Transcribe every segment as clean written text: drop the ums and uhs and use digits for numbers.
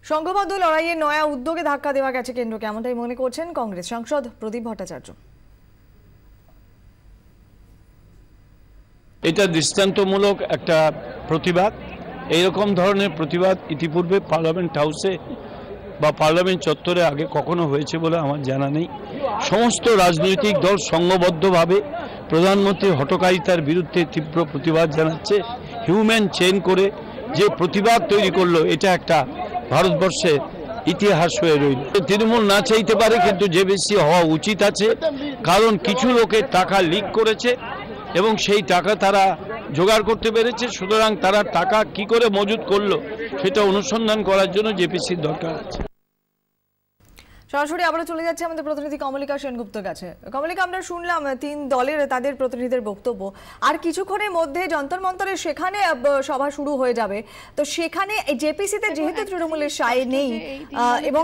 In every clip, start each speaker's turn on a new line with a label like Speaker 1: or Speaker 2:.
Speaker 1: সংঘবদ্ধ লড়াইয়ে নয়া উদ্যোগে ধাক্কা দেওয়া গেছে কেন্দ্রকে, এমনটাই মনে করছেন কংগ্রেস সাংসদ প্রদীপ ভট্টাচার্য।
Speaker 2: এটা দৃষ্টান্তমূলক একটা প্রতিবাদ। এইরকম ধরনের প্রতিবাদ ইতিপূর্বে পার্লামেন্ট হাউসে বা পার্লামেন্ট চত্বরে আগে কখনো হয়েছে বলে আমার জানা নেই। সমস্ত রাজনৈতিক দল সংঘবদ্ধভাবে প্রধানমন্ত্রীর হঠকারিতার বিরুদ্ধে তীব্র প্রতিবাদ জানাচ্ছে। হিউম্যান চেইন করে যে প্রতিবাদ তৈরি করলো, এটা একটা ভারতবর্ষের ইতিহাস হয়ে রইল। তৃণমূল না চাইতে পারে, কিন্তু যে বেশি হওয়া উচিত আছে, কারণ কিছু লোকের টাকা লিক করেছে এবং সেই টাকা তারা জোগাড় করতে পেরেছে। সুতরাং তারা টাকা কি করে মজুত করলো সেটা অনুসন্ধান করার জন্য জেপিসির দরকার আছে।
Speaker 1: সরাসরি আবারও চলে যাচ্ছে আমাদের প্রতিনিধি কমলিকা সেনগুপ্তর কাছে। কমলিকা, আমরা শুনলাম তিন দলের তাদের প্রতিনিধিদের বক্তব্য, আর কিছুক্ষণের মধ্যে যন্তর মন্তরে সেখানে সভা শুরু হয়ে যাবে। তো সেখানে জেপিসিতে যেহেতু তৃণমূলের সায় নেই এবং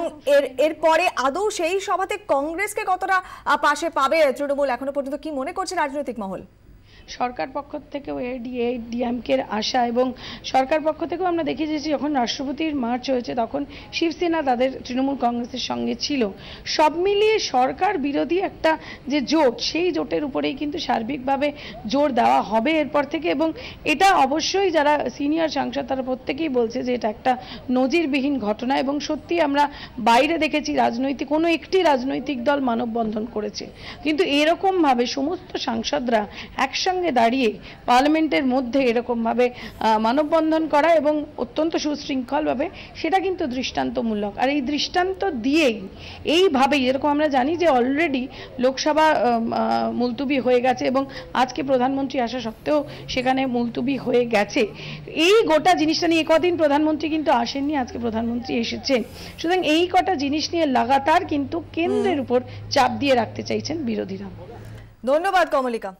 Speaker 1: এরপরে আদৌ সেই সভাতে কংগ্রেসকে কতটা পাশে পাবে তৃণমূল, এখনো পর্যন্ত কি মনে করছে রাজনৈতিক মহল?
Speaker 3: সরকার পক্ষ থেকেও এডিএমকের আশা, এবং সরকার পক্ষ থেকেও আমরা দেখেছি যখন রাষ্ট্রপতির মার্চ হয়েছে তখন শিবসেনা তাদের তৃণমূল কংগ্রেসের সঙ্গে ছিল। সব মিলিয়ে সরকার বিরোধী একটা যে জোট, সেই জোটের উপরেই কিন্তু সার্বিকভাবে জোর দেওয়া হবে এরপর থেকে। এবং এটা অবশ্যই যারা সিনিয়র সাংসদ তারা প্রত্যেকেই বলছে যে এটা একটা নজিরবিহীন ঘটনা, এবং সত্যি আমরা বাইরে দেখেছি কোনো একটি রাজনৈতিক দল মানববন্ধন করেছে, কিন্তু এরকমভাবে সমস্ত সাংসদরা একসঙ্গে দাঁড়িয়ে পার্লামেন্টের মধ্যে এরকমভাবে মানববন্ধন করা এবং অত্যন্ত সুশৃঙ্খলভাবে, সেটা কিন্তু দৃষ্টান্তমূলক। আর এই দৃষ্টান্ত দিয়েই এইভাবেই, যেরকম আমরা জানি যে অলরেডি লোকসভা মুলতুবি হয়ে গেছে এবং আজকে প্রধানমন্ত্রী আসা সত্ত্বেও সেখানে মুলতুবি হয়ে গেছে, এই গোটা জিনিসটা নিয়ে কদিন প্রধানমন্ত্রী কিন্তু আসেননি, আজকে প্রধানমন্ত্রী এসেছেন। সুতরাং এই কটা জিনিস নিয়ে লাগাতার কিন্তু কেন্দ্রের উপর চাপ দিয়ে রাখতে চাইছেন বিরোধীরা।
Speaker 1: ধন্যবাদ কমলিকা।